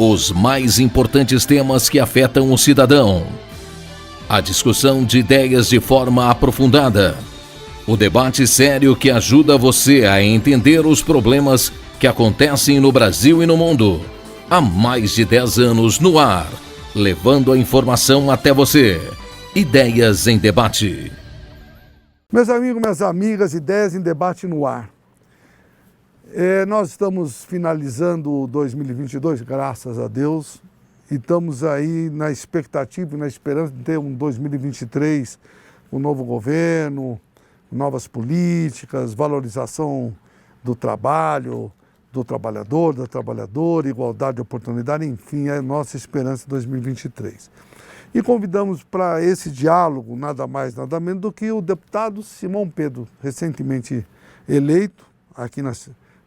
Os mais importantes temas que afetam o cidadão. A discussão de ideias de forma aprofundada. O debate sério que ajuda você a entender os problemas que acontecem no Brasil e no mundo. Há mais de 10 anos no ar, levando a informação até você. Ideias em Debate. Meus amigos, minhas amigas, Ideias em Debate no ar. Nós estamos finalizando 2022, graças a Deus, e estamos aí na expectativa e na esperança de ter um 2023, um novo governo, novas políticas, valorização do trabalho, do trabalhador, da trabalhadora, igualdade de oportunidade, enfim, é a nossa esperança em 2023. E convidamos para esse diálogo, nada mais, nada menos do que o deputado Simão Pedro, recentemente eleito aqui no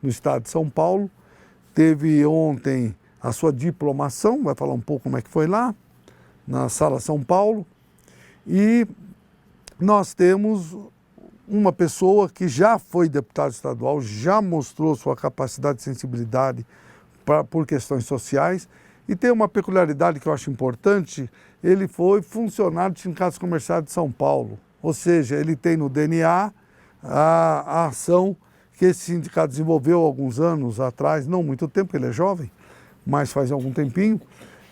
estado de São Paulo. Teve ontem a sua diplomação, vai falar um pouco como é que foi lá, na Sala São Paulo. E nós temos uma pessoa que já foi deputado estadual, já mostrou sua capacidade e sensibilidade por questões sociais, e tem uma peculiaridade que eu acho importante: ele foi funcionário de sindicatos comerciais de São Paulo, ou seja, ele tem no DNA a ação que esse sindicato desenvolveu alguns anos atrás, não muito tempo, ele é jovem, mas faz algum tempinho,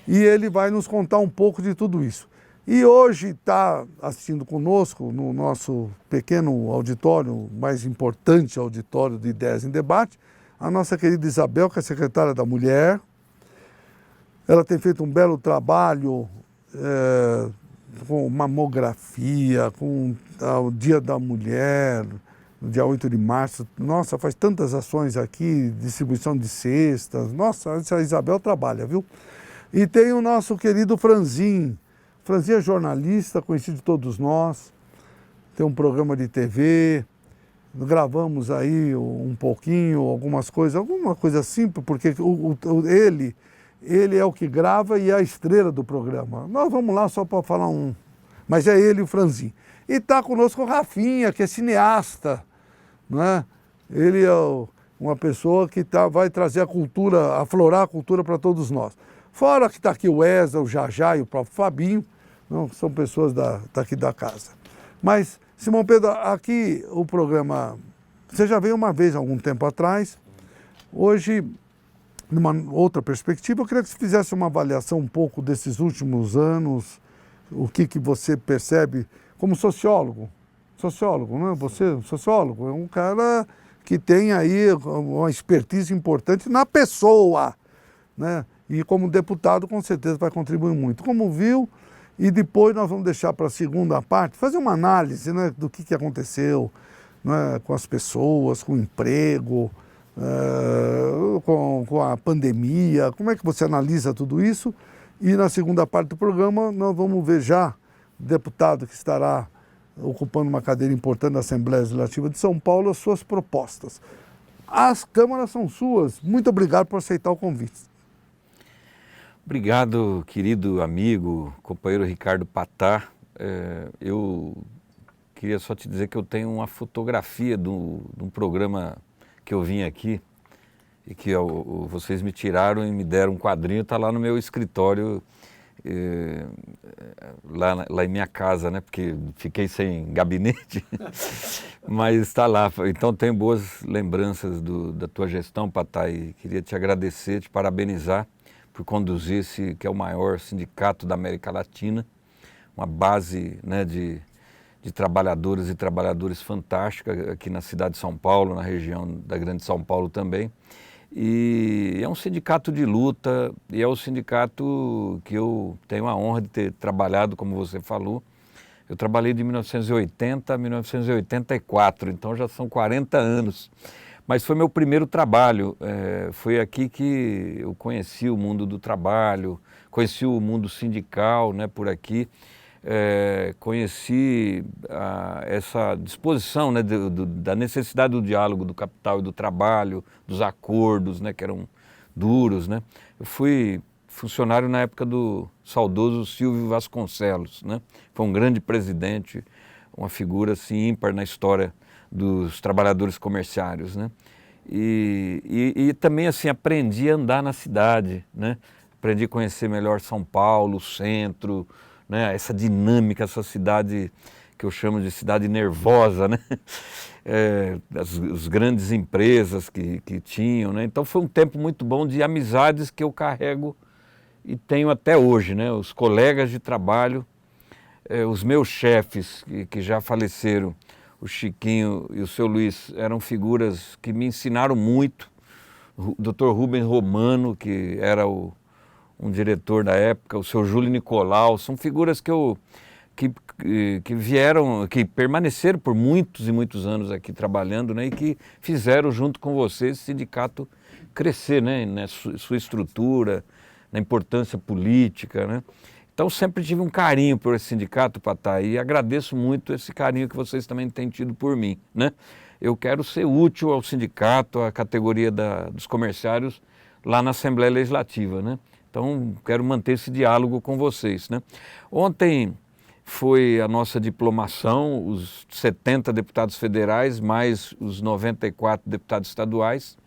e ele vai nos contar um pouco de tudo isso. E hoje está assistindo conosco, no nosso pequeno auditório, mais importante auditório de Ideias em Debate, a nossa querida Isabel, que é secretária da Mulher. Ela tem feito um belo trabalho com mamografia, com o Dia da Mulher, no dia 8 de março. Nossa, faz tantas ações aqui, distribuição de cestas. Nossa, a Isabel trabalha, viu? E tem o nosso querido Franzin. Franzin é jornalista, conhecido de todos nós, tem um programa de TV, gravamos aí um pouquinho, alguma coisa simples, porque ele é o que grava e é a estrela do programa. Nós vamos lá só para falar mas é ele, o Franzin. E está conosco o Rafinha, que é cineasta, né? Ele é uma pessoa que vai trazer a cultura, aflorar a cultura para todos nós. Fora que está aqui o Wesley, o Jajá e o próprio Fabinho, não, são pessoas daqui da casa. Mas, Simão Pedro, aqui o programa, você já veio uma vez, algum tempo atrás. Hoje, numa outra perspectiva, eu queria que você fizesse uma avaliação um pouco desses últimos anos, o que você percebe como sociólogo. Sociólogo, não é? Você, sociólogo, é um cara que tem aí uma expertise importante na pessoa, né? E como deputado, com certeza vai contribuir muito. Como viu, e depois nós vamos deixar para a segunda parte, fazer uma análise, né, do que aconteceu, né, com as pessoas, com o emprego, com a pandemia, como é que você analisa tudo isso. E na segunda parte do programa nós vamos ver já o deputado que estará ocupando uma cadeira importante na Assembleia Legislativa de São Paulo, as suas propostas. As câmaras são suas. Muito obrigado por aceitar o convite. Obrigado, querido amigo, companheiro Ricardo Patá. Eu queria só te dizer que eu tenho uma fotografia de um programa que eu vim aqui e que vocês me tiraram e me deram um quadrinho, está lá no meu escritório, lá em minha casa, né? Porque fiquei sem gabinete, mas está lá. Então tenho boas lembranças da tua gestão, Patá, e queria te agradecer, te parabenizar por conduzir esse, que é o maior sindicato da América Latina, uma base, né, de trabalhadoras e trabalhadores fantástica aqui na cidade de São Paulo, na região da Grande São Paulo também. E é um sindicato de luta, e é o sindicato que eu tenho a honra de ter trabalhado, como você falou. Eu trabalhei de 1980 a 1984, então já são 40 anos. Mas foi meu primeiro trabalho, foi aqui que eu conheci o mundo do trabalho, conheci o mundo sindical, né, por aqui, conheci essa disposição, né, da necessidade do diálogo do capital e do trabalho, dos acordos, né, que eram duros, né. Eu fui funcionário na época do saudoso Silvio Vasconcelos, né, foi um grande presidente, uma figura assim ímpar na história dos trabalhadores comerciários, né? E também assim aprendi a andar na cidade, né? aprendi a conhecer melhor São Paulo, o centro, né? Essa dinâmica, essa cidade que eu chamo de cidade nervosa, né? As grandes empresas que tinham, né? Então foi um tempo muito bom de amizades que eu carrego e tenho até hoje, né? Os colegas de trabalho, os meus chefes que já faleceram, o Chiquinho e o seu Luiz, eram figuras que me ensinaram muito. O Dr. Rubens Romano, que era um diretor da época, o seu Júlio Nicolau, são figuras que vieram, que permaneceram por muitos e muitos anos aqui trabalhando, né, e que fizeram junto com você esse sindicato crescer, né, na sua estrutura, na importância política, né. Então sempre tive um carinho por esse sindicato, Patá, e agradeço muito esse carinho que vocês também têm tido por mim, né. Eu quero ser útil ao sindicato, à categoria dos comerciários lá na Assembleia Legislativa, né. Então quero manter esse diálogo com vocês, né. Ontem foi a nossa diplomação, os 70 deputados federais, mais os 94 deputados estaduais,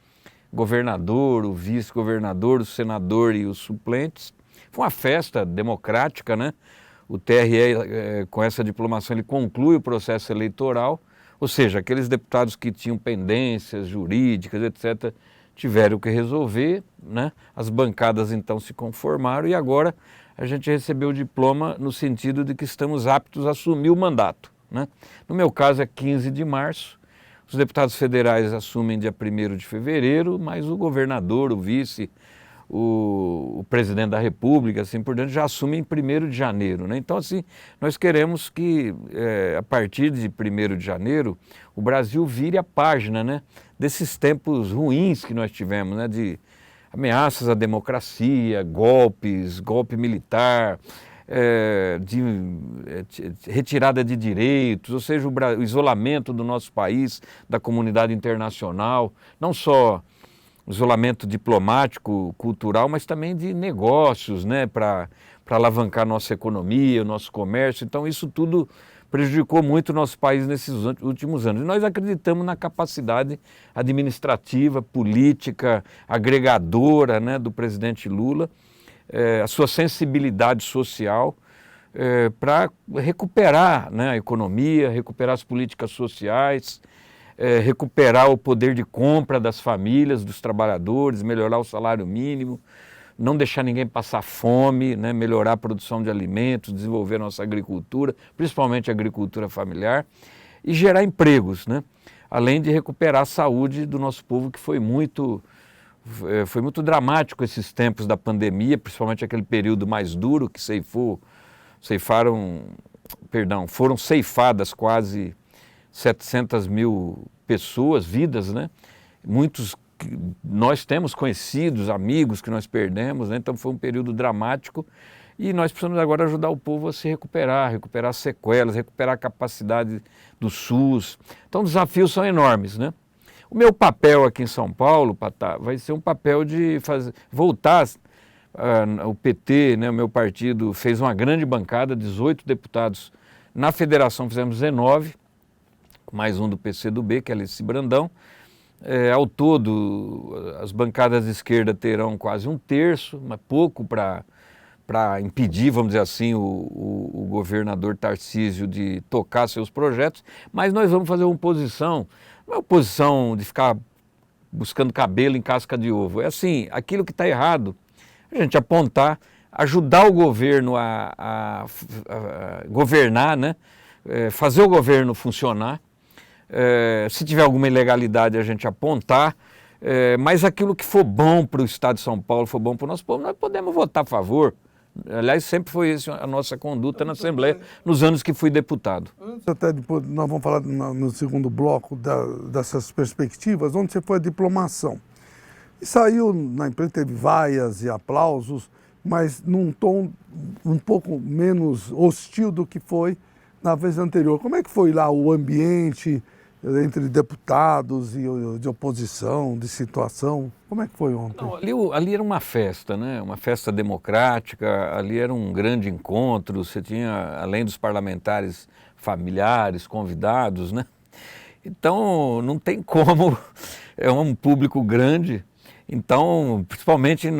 governador, o vice-governador, o senador e os suplentes. Foi uma festa democrática, né? O TRE, com essa diplomação, ele conclui o processo eleitoral, ou seja, aqueles deputados que tinham pendências jurídicas, etc., tiveram que resolver, né? As bancadas então se conformaram e agora a gente recebeu o diploma no sentido de que estamos aptos a assumir o mandato, né? No meu caso é 15 de março, os deputados federais assumem dia 1º de fevereiro, mas o governador, o vice, o presidente da República, assim por diante, já assumem em 1º de janeiro, né? Então, assim, nós queremos que a partir de 1º de janeiro o Brasil vire a página, né, desses tempos ruins que nós tivemos, né, de ameaças à democracia, golpe militar, de retirada de direitos, ou seja, o isolamento do nosso país, da comunidade internacional, não só isolamento diplomático, cultural, mas também de negócios, né, para alavancar nossa economia, o nosso comércio. Então isso tudo prejudicou muito o nosso país nesses últimos anos. E nós acreditamos na capacidade administrativa, política, agregadora, né, do presidente Lula, a sua sensibilidade social para recuperar, né, a economia, recuperar as políticas sociais, recuperar o poder de compra das famílias, dos trabalhadores, melhorar o salário mínimo, não deixar ninguém passar fome, né, melhorar a produção de alimentos, desenvolver nossa agricultura, principalmente a agricultura familiar, e gerar empregos, né, além de recuperar a saúde do nosso povo, que foi muito dramático esses tempos da pandemia, principalmente aquele período mais duro que foram ceifadas quase 700 mil pessoas, vidas, né? Nós temos conhecidos, amigos que nós perdemos, né? Então foi um período dramático e nós precisamos agora ajudar o povo a se recuperar as sequelas, recuperar a capacidade do SUS. Então os desafios são enormes, né? O meu papel aqui em São Paulo, Patá, vai ser um papel de voltar. O PT, né, o meu partido, fez uma grande bancada, 18 deputados. Na federação fizemos 19, mais um do PCdoB, que é Alice Brandão. Ao todo, as bancadas de esquerda terão quase 1/3, mas pouco para impedir, vamos dizer assim, o governador Tarcísio de tocar seus projetos, mas nós vamos fazer uma oposição, não é oposição de ficar buscando cabelo em casca de ovo, é assim, aquilo que está errado, a gente apontar, ajudar o governo a governar, né? Fazer o governo funcionar, se tiver alguma ilegalidade a gente apontar, mas aquilo que for bom para o Estado de São Paulo, for bom para o nosso povo, nós podemos votar a favor. Aliás, sempre foi essa a nossa conduta na Assembleia, nos anos que fui deputado. Até depois, nós vamos falar no segundo bloco dessas perspectivas, onde você foi a diplomação. E saiu na imprensa, teve vaias e aplausos, mas num tom um pouco menos hostil do que foi na vez anterior. Como é que foi lá o ambiente entre deputados e de oposição, de situação? Como é que foi ontem? Não, ali era uma festa, né? Uma festa democrática, ali era um grande encontro, você tinha, além dos parlamentares, familiares, convidados, né? Então, não tem como, é um público grande Então, principalmente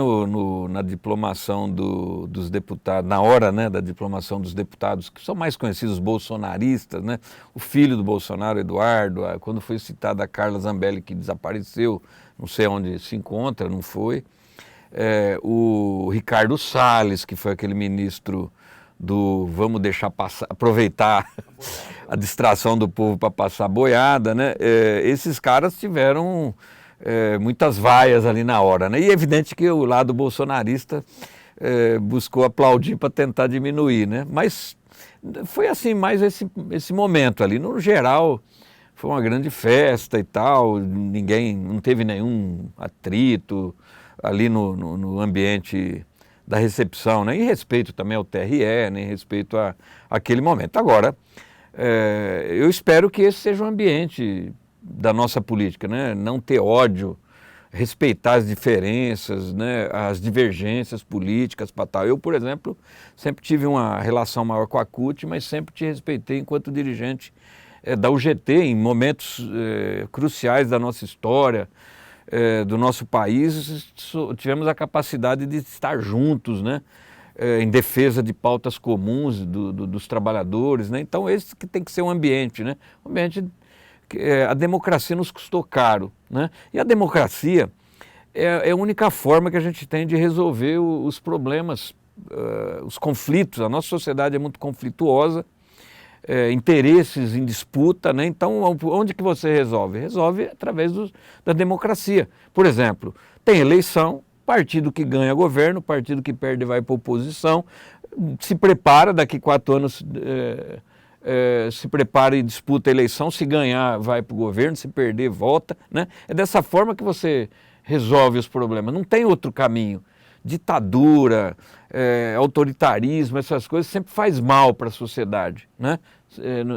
na diplomação dos deputados, na hora, né, da diplomação dos deputados, que são mais conhecidos, os bolsonaristas, né, o filho do Bolsonaro, Eduardo, quando foi citada a Carla Zambelli, que desapareceu, não sei onde se encontra, não foi, o Ricardo Salles, que foi aquele ministro do vamos deixar passar, aproveitar a distração do povo para passar boiada, né? Esses caras tiveram muitas vaias ali na hora, né? E é evidente que o lado bolsonarista buscou aplaudir para tentar diminuir, né? Mas foi assim, mais esse momento ali. No geral, foi uma grande festa e tal, não teve nenhum atrito ali no ambiente da recepção, né? Em respeito também ao TRE, né? Em respeito àquele momento. Agora, eu espero que esse seja o ambiente da nossa política, né? Não ter ódio, respeitar as diferenças, né? As divergências políticas para tal. Eu, por exemplo, sempre tive uma relação maior com a CUT, mas sempre te respeitei enquanto dirigente da UGT em momentos cruciais da nossa história, do nosso país. Tivemos a capacidade de estar juntos, né? Em defesa de pautas comuns dos trabalhadores, né? Então esse que tem que ser um ambiente, né? Um ambiente que a democracia nos custou caro, né? E a democracia é a única forma que a gente tem de resolver os problemas, os conflitos. A nossa sociedade é muito conflituosa, interesses em disputa, né? Então onde que você resolve? Resolve através da democracia. Por exemplo, tem eleição, partido que ganha governo, partido que perde vai para a oposição, se prepara, daqui 4 anos se prepara e disputa a eleição, se ganhar vai para o governo, se perder volta, né? É dessa forma que você resolve os problemas, não tem outro caminho. Ditadura, autoritarismo, essas coisas sempre faz mal para a sociedade, né?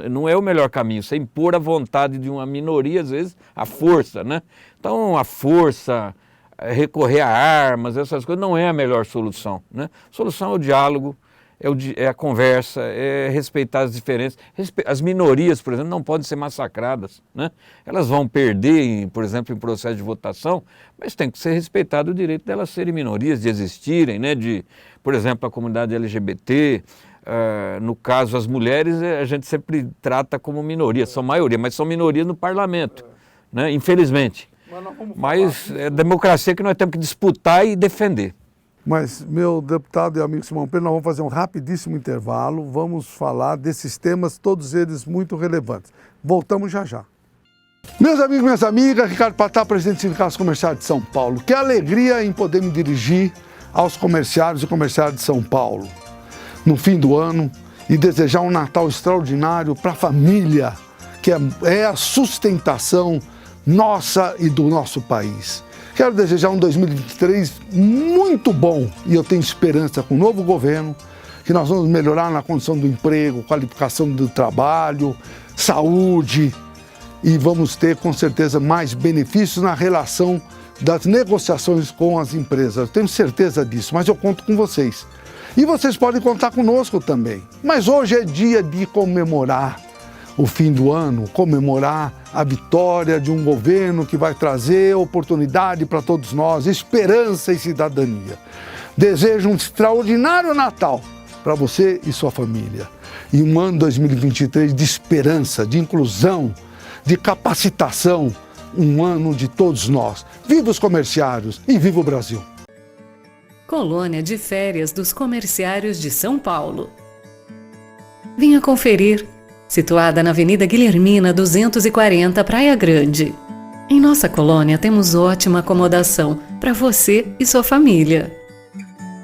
Não é o melhor caminho, você impor a vontade de uma minoria, às vezes, a força, né? Então a força, recorrer a armas, essas coisas não é a melhor solução, né? A solução é o diálogo, é a conversa, é respeitar as diferenças. As minorias, por exemplo, não podem ser massacradas, né? Elas vão perder, por exemplo, em processo de votação, mas tem que ser respeitado o direito delas serem minorias, de existirem, né? Por exemplo, a comunidade LGBT, no caso as mulheres, a gente sempre trata como minoria, são maioria, mas são minorias no parlamento, né? Infelizmente. Mas é a democracia que nós temos que disputar e defender. Mas, meu deputado e amigo Simão Pedro, nós vamos fazer um rapidíssimo intervalo, vamos falar desses temas, todos eles muito relevantes. Voltamos já já. Meus amigos e minhas amigas, Ricardo Patá, presidente do Sindicato Comerciário de São Paulo. Que alegria em poder me dirigir aos comerciários e comerciários de São Paulo no fim do ano e desejar um Natal extraordinário para a família, que é a sustentação nossa e do nosso país. Quero desejar um 2023 muito bom e eu tenho esperança com o novo governo que nós vamos melhorar na condição do emprego, qualificação do trabalho, saúde e vamos ter com certeza mais benefícios na relação das negociações com as empresas. Eu tenho certeza disso, mas eu conto com vocês. E vocês podem contar conosco também. Mas hoje é dia de comemorar o fim do ano, comemorar a vitória de um governo que vai trazer oportunidade para todos nós, esperança e cidadania. Desejo um extraordinário Natal para você e sua família. E um ano 2023 de esperança, de inclusão, de capacitação, um ano de todos nós. Viva os comerciários e viva o Brasil! Colônia de Férias dos Comerciários de São Paulo. Venha conferir. Situada na Avenida Guilhermina 240, Praia Grande. Em nossa colônia temos ótima acomodação para você e sua família.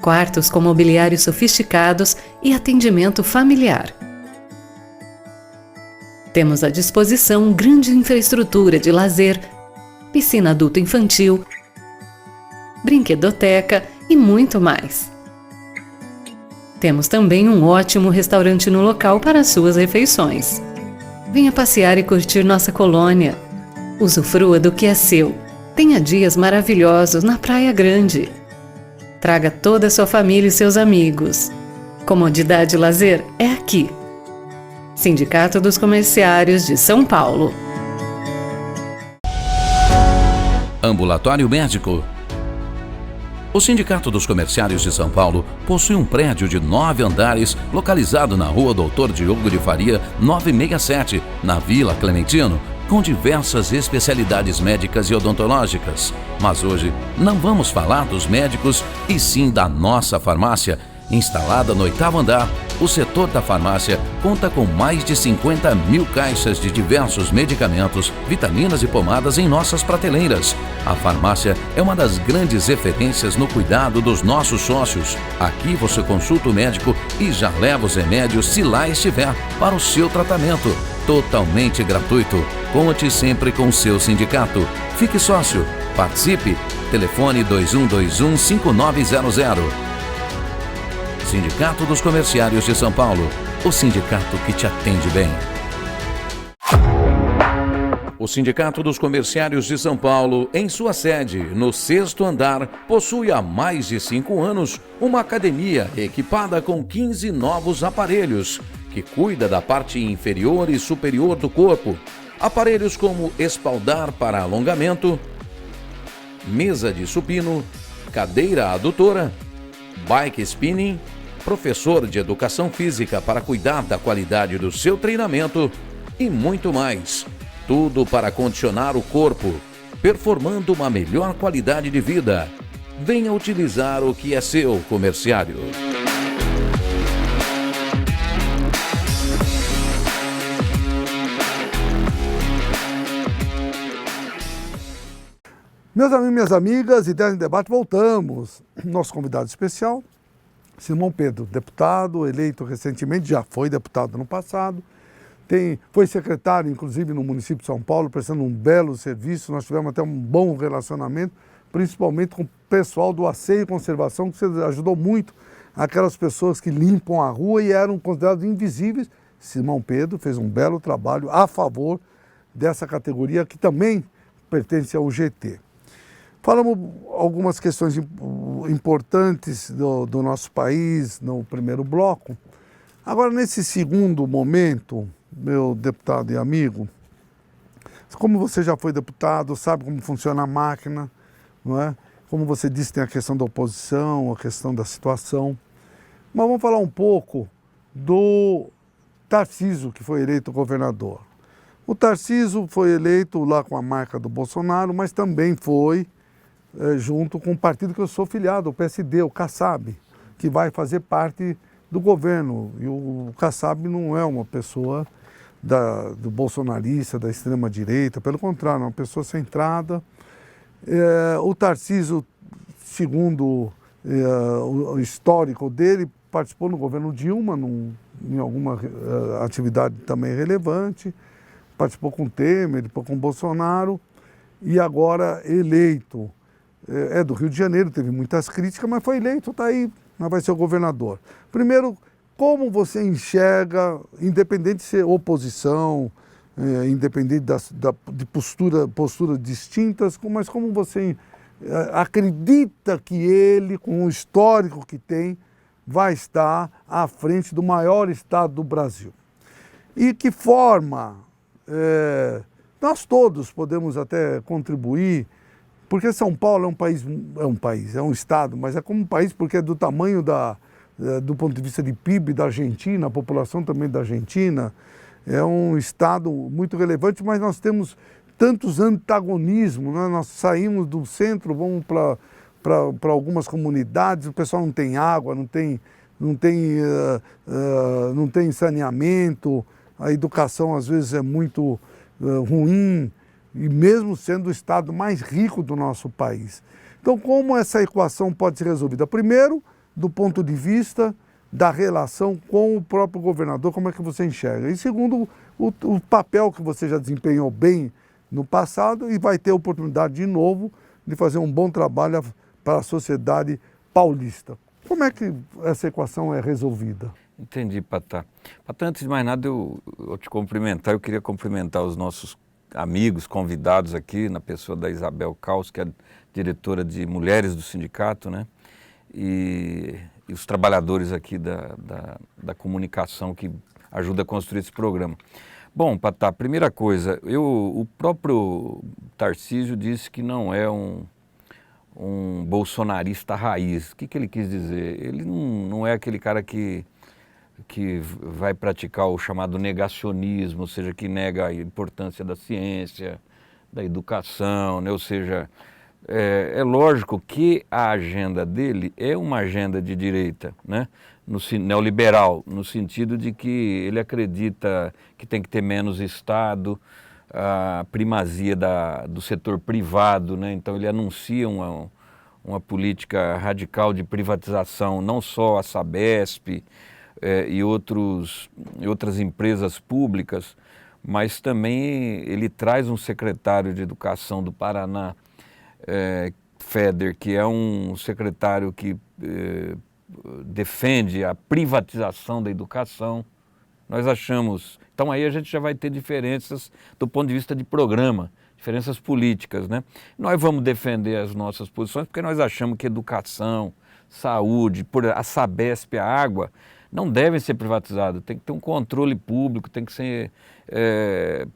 Quartos com mobiliários sofisticados e atendimento familiar. Temos à disposição grande infraestrutura de lazer, piscina adulto-infantil, brinquedoteca e muito mais. Temos também um ótimo restaurante no local para suas refeições. Venha passear e curtir nossa colônia. Usufrua do que é seu. Tenha dias maravilhosos na Praia Grande. Traga toda a sua família e seus amigos. Comodidade e lazer é aqui. Sindicato dos Comerciários de São Paulo. Ambulatório Médico. O Sindicato dos Comerciários de São Paulo possui um prédio de 9 andares localizado na Rua Doutor Diogo de Faria, 967, na Vila Clementino, com diversas especialidades médicas e odontológicas. Mas hoje não vamos falar dos médicos e sim da nossa farmácia. Instalada no 8º andar, o setor da farmácia conta com mais de 50 mil caixas de diversos medicamentos, vitaminas e pomadas em nossas prateleiras. A farmácia é uma das grandes referências no cuidado dos nossos sócios. Aqui você consulta o médico e já leva os remédios se lá estiver para o seu tratamento. Totalmente gratuito. Conte sempre com o seu sindicato. Fique sócio. Participe. Telefone 2121-5900. Sindicato dos Comerciários de São Paulo, o sindicato que te atende bem. O Sindicato dos Comerciários de São Paulo, em sua sede, no 6º andar, possui há mais de 5 anos uma academia equipada com 15 novos aparelhos, que cuida da parte inferior e superior do corpo. Aparelhos como espaldar para alongamento, mesa de supino, cadeira adutora, bike spinning, professor de educação física para cuidar da qualidade do seu treinamento e muito mais. Tudo para condicionar o corpo, performando uma melhor qualidade de vida. Venha utilizar o que é seu, comerciário. Meus amigos e minhas amigas, Ideias em Debate, voltamos. Nosso convidado especial, Simão Pedro, deputado, eleito recentemente, já foi deputado no passado, foi secretário, inclusive, no município de São Paulo, prestando um belo serviço. Nós tivemos até um bom relacionamento, principalmente com o pessoal do Asseio e Conservação, que você ajudou muito aquelas pessoas que limpam a rua e eram considerados invisíveis. Simão Pedro fez um belo trabalho a favor dessa categoria, que também pertence ao GT. Falamos algumas questões importantes do nosso país no primeiro bloco. Agora, nesse segundo momento, meu deputado e amigo, como você já foi deputado, sabe como funciona a máquina, não é? Como você disse, tem a questão da oposição, a questão da situação. Mas vamos falar um pouco do Tarcísio, que foi eleito governador. O Tarcísio foi eleito lá com a marca do Bolsonaro, mas também foi junto com o partido que eu sou filiado, o PSD, o Kassab, que vai fazer parte do governo. E o Kassab não é uma pessoa do bolsonarista, da extrema-direita, pelo contrário, é uma pessoa centrada. O Tarcísio, segundo o histórico dele, participou no governo Dilma, em alguma atividade também relevante, participou com Temer, depois com Bolsonaro, e agora eleito. É do Rio de Janeiro, teve muitas críticas, mas foi eleito, está aí, vai ser o governador. Primeiro, como você enxerga, independente de ser oposição, independente de posturas distintas, mas como você acredita que ele, com o histórico que tem, vai estar à frente do maior estado do Brasil? E que forma nós todos podemos até contribuir, porque São Paulo é um estado, mas é como um país porque é do tamanho do ponto de vista de PIB da Argentina, a população também da Argentina, é um estado muito relevante, mas nós temos tantos antagonismos, né? Nós saímos do centro, vamos para algumas comunidades, o pessoal não tem água, não tem saneamento, a educação às vezes é muito ruim, e mesmo sendo o estado mais rico do nosso país. Então, como essa equação pode ser resolvida? Primeiro, do ponto de vista da relação com o próprio governador, como é que você enxerga? E segundo, o papel que você já desempenhou bem no passado e vai ter oportunidade de novo de fazer um bom trabalho para a sociedade paulista. Como é que essa equação é resolvida? Entendi, Patá. Patá, antes de mais nada, eu te cumprimentar. Eu queria cumprimentar os nossos amigos, convidados aqui, na pessoa da Isabel Caos, que é diretora de Mulheres do Sindicato, né? E os trabalhadores aqui da comunicação que ajuda a construir esse programa. Bom, Patá, primeira coisa, o próprio Tarcísio disse que não é um bolsonarista raiz. O que ele quis dizer? Ele não é aquele cara que vai praticar o chamado negacionismo, ou seja, que nega a importância da ciência, da educação, né? Ou seja, é lógico que a agenda dele é uma agenda de direita, né? Neoliberal, no sentido de que ele acredita que tem que ter menos Estado, a primazia do setor privado, né? Então ele anuncia uma política radical de privatização, não só a Sabesp e outras empresas públicas, mas também ele traz um secretário de Educação do Paraná, Feder, que é um secretário que defende a privatização da educação. Nós achamos... Então aí a gente já vai ter diferenças do ponto de vista de programa, diferenças políticas, né? Nós vamos defender as nossas posições porque nós achamos que educação, saúde, a Sabesp, a água, não devem ser privatizadas. Tem que ter um controle público, tem que ser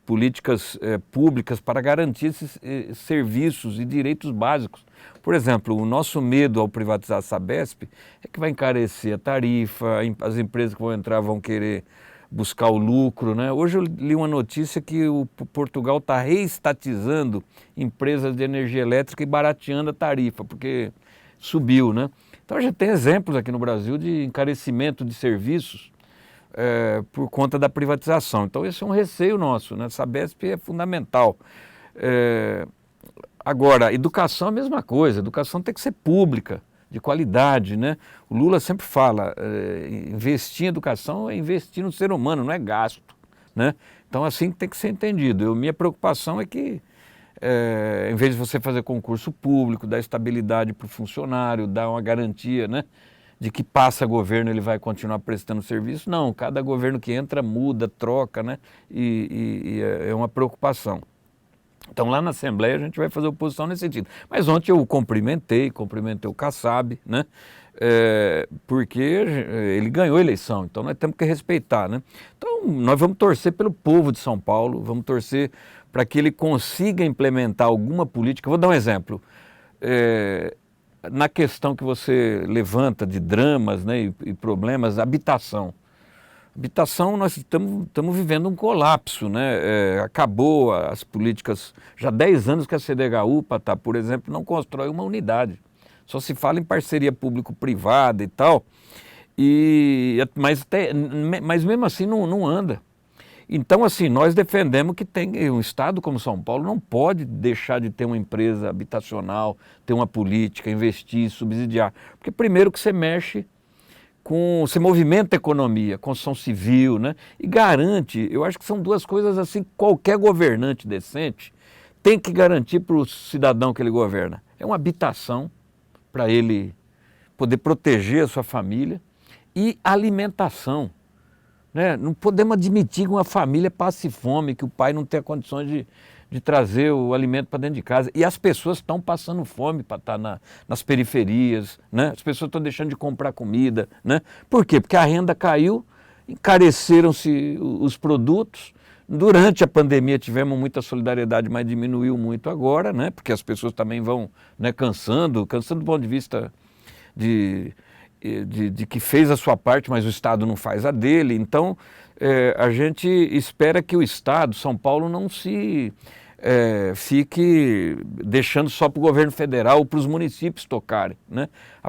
políticas públicas para garantir esses serviços e direitos básicos. Por exemplo, o nosso medo ao privatizar a Sabesp é que vai encarecer a tarifa, as empresas que vão entrar vão querer buscar o lucro, né? Hoje eu li uma notícia que o Portugal está reestatizando empresas de energia elétrica e barateando a tarifa, porque subiu, né? Então a gente tem exemplos aqui no Brasil de encarecimento de serviços por conta da privatização. Então esse é um receio nosso, né? A Sabesp é fundamental. Agora, educação é a mesma coisa, educação tem que ser pública, de qualidade, né? O Lula sempre fala, investir em educação é investir no ser humano, não é gasto, né? Então assim tem que ser entendido. Minha preocupação é que, em vez de você fazer concurso público, dar estabilidade para o funcionário, dar uma garantia, né, de que passa governo ele vai continuar prestando serviço, não, cada governo que entra muda, troca, né? E é uma preocupação. Então lá na Assembleia a gente vai fazer oposição nesse sentido. Mas ontem eu cumprimentei o Kassab, né? Porque ele ganhou a eleição, então nós temos que respeitar, né? Então nós vamos torcer pelo povo de São Paulo, vamos torcer para que ele consiga implementar alguma política. Vou dar um exemplo. Na questão que você levanta de dramas, né, e problemas, habitação. Habitação, nós estamos vivendo um colapso, né? Acabou as políticas, já há 10 anos que a CDHU, por exemplo, não constrói uma unidade. Só se fala em parceria público-privada e tal, mas mesmo assim não anda. Então, assim, nós defendemos que tem um estado como São Paulo não pode deixar de ter uma empresa habitacional, ter uma política, investir, subsidiar. Porque primeiro que você movimenta a economia, construção civil, né? E garante, eu acho que são duas coisas assim, qualquer governante decente tem que garantir para o cidadão que ele governa. É uma habitação para ele poder proteger a sua família e alimentação, né? Não podemos admitir que uma família passe fome, que o pai não tenha condições de trazer o alimento para dentro de casa. E as pessoas estão passando fome para estar nas periferias, né? As pessoas estão deixando de comprar comida, né? Por quê? Porque a renda caiu, encareceram-se os produtos. Durante a pandemia tivemos muita solidariedade, mas diminuiu muito agora, né? Porque as pessoas também vão, né, cansando do ponto de vista de que fez a sua parte, mas o Estado não faz a dele. Então, a gente espera que o Estado, São Paulo, não se fique deixando só para o governo federal ou para os municípios tocarem, né?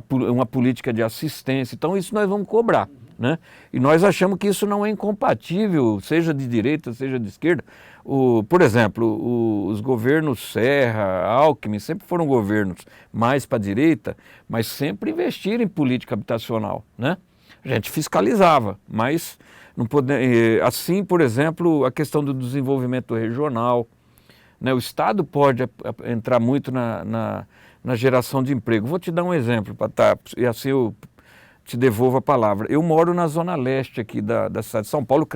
Uma política de assistência. Então, isso nós vamos cobrar, né? E nós achamos que isso não é incompatível, seja de direita, seja de esquerda. Por exemplo, os governos Serra, Alckmin, sempre foram governos mais para a direita, mas sempre investiram em política habitacional, né? A gente fiscalizava, mas não assim, por exemplo, a questão do desenvolvimento regional, né? O Estado pode entrar muito na geração de emprego. Vou te dar um exemplo, e assim eu te devolvo a palavra. Eu moro na zona leste aqui da cidade de São Paulo,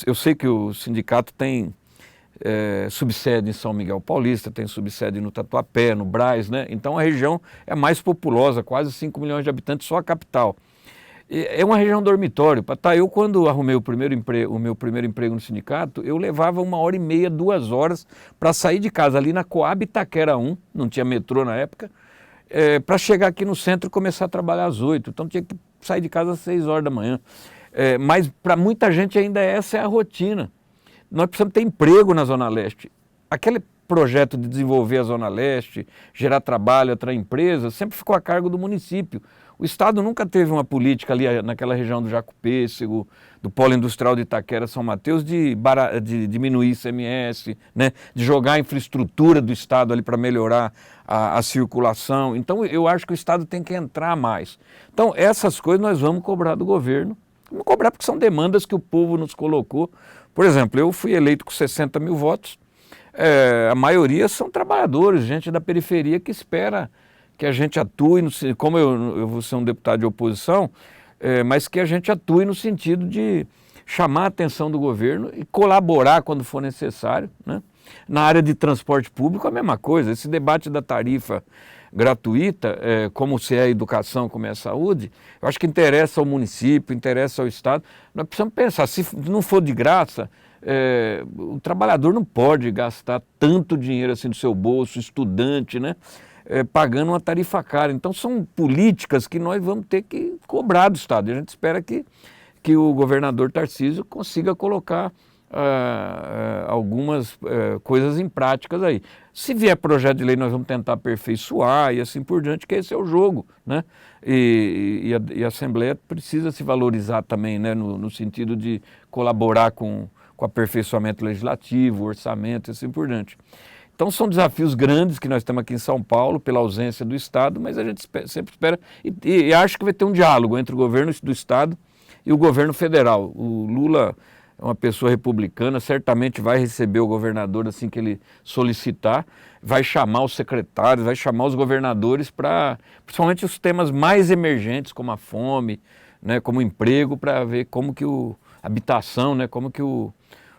eu sei que o sindicato tem subsede em São Miguel Paulista, tem subsede no Tatuapé, no Brás, né? Então a região é mais populosa, quase 5 milhões de habitantes, só a capital. É uma região dormitório. Eu, quando arrumei o meu primeiro emprego no sindicato, eu levava 1h30, 2 horas para sair de casa ali na Coab Itaquera 1, não tinha metrô na época, para chegar aqui no centro e começar a trabalhar às 8. Então tinha que sair de casa às 6 horas da manhã. Mas para muita gente ainda essa é a rotina. Nós precisamos ter emprego na Zona Leste. Aquele projeto de desenvolver a Zona Leste, gerar trabalho, atrair empresas, sempre ficou a cargo do município. O Estado nunca teve uma política ali naquela região do Jacopêssego, do Polo Industrial de Itaquera, São Mateus, de diminuir ICMS, né? De jogar a infraestrutura do Estado ali para melhorar a circulação. Então eu acho que o Estado tem que entrar mais. Então essas coisas nós vamos cobrar do governo. Vamos cobrar porque são demandas que o povo nos colocou. Por exemplo, eu fui eleito com 60 mil votos. A maioria são trabalhadores, gente da periferia que espera que a gente atue, como eu vou ser um deputado de oposição, mas que a gente atue no sentido de chamar a atenção do governo e colaborar quando for necessário, né? Na área de transporte público a mesma coisa, esse debate da tarifa gratuita, como se é a educação, como é a saúde, eu acho que interessa ao município, interessa ao Estado. Nós precisamos pensar, se não for de graça, o trabalhador não pode gastar tanto dinheiro assim do seu bolso, estudante, né? Pagando uma tarifa cara. Então são políticas que nós vamos ter que cobrar do Estado. E a gente espera que o governador Tarcísio consiga colocar algumas coisas em práticas aí. Se vier projeto de lei, nós vamos tentar aperfeiçoar e assim por diante, que esse é o jogo, né? E a Assembleia precisa se valorizar também, né? No sentido de colaborar com o aperfeiçoamento legislativo, orçamento e assim por diante. Então são desafios grandes que nós temos aqui em São Paulo, pela ausência do Estado, mas a gente sempre espera e acho que vai ter um diálogo entre o governo do Estado e o governo federal. O Lula é uma pessoa republicana, certamente vai receber o governador assim que ele solicitar, vai chamar os secretários, vai chamar os governadores para, principalmente os temas mais emergentes, como a fome, né, como o emprego, para ver como que a habitação, né, como que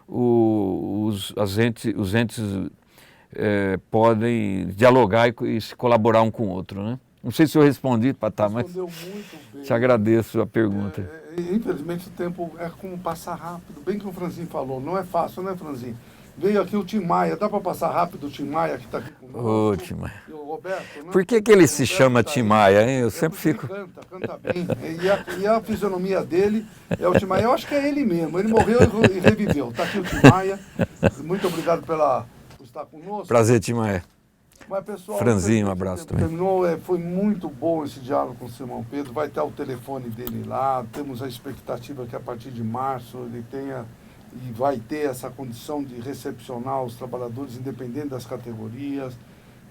os entes podem dialogar e se colaborar um com o outro, né? Não sei se eu respondi, Patá, mas muito bem. Te agradeço a pergunta. Infelizmente o tempo é como passar rápido. Bem que o Franzinho falou, não é fácil, né, Franzinho? Veio aqui o Tim Maia, dá para passar rápido o Tim Maia que está aqui conosco? Ô, Tim Maia. E o Roberto, né? Por que ele se chama Tim Maia, hein? Eu sempre fico... Ele canta bem. E a fisionomia dele é o Tim Maia. Eu acho que é ele mesmo. Ele morreu e reviveu. Está aqui o Tim Maia. Muito obrigado por estar conosco. Prazer, Tim Maia. Mas, pessoal, Franzinho, um abraço também. Terminou, foi muito bom esse diálogo com o Simão Pedro. Vai ter o telefone dele lá. Temos a expectativa que a partir de março ele tenha e vai ter essa condição de recepcionar os trabalhadores, independente das categorias.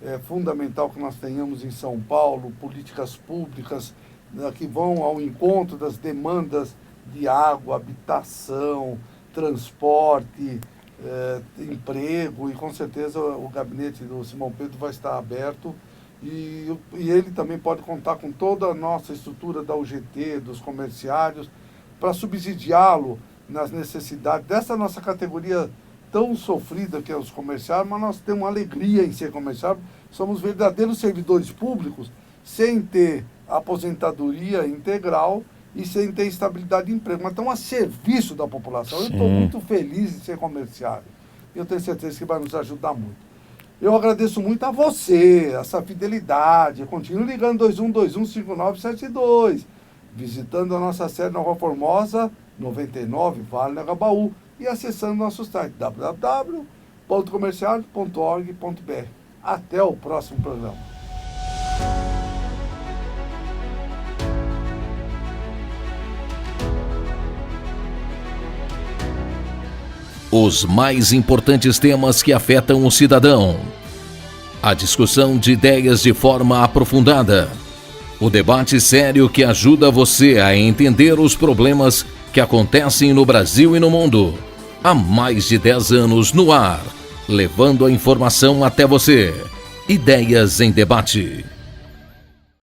É fundamental que nós tenhamos em São Paulo políticas públicas que vão ao encontro das demandas de água, habitação, transporte, emprego, e com certeza o gabinete do Simão Pedro vai estar aberto e ele também pode contar com toda a nossa estrutura da UGT, dos comerciários, para subsidiá-lo nas necessidades dessa nossa categoria tão sofrida que é os comerciários, mas nós temos uma alegria em ser comerciário, somos verdadeiros servidores públicos, sem ter aposentadoria integral e sem ter estabilidade de emprego, mas estão a serviço da população. Sim. Eu estou muito feliz em ser comerciário. Eu tenho certeza que vai nos ajudar muito. Eu agradeço muito a você, essa fidelidade. Continue ligando 2121-5972, visitando a nossa sede na Rua Formosa, 99, Vale do Agabaú, e acessando nosso site www.comerciário.org.br. Até o próximo programa. Os mais importantes temas que afetam o cidadão. A discussão de ideias de forma aprofundada. O debate sério que ajuda você a entender os problemas que acontecem no Brasil e no mundo. Há mais de 10 anos no ar, levando a informação até você. Ideias em Debate.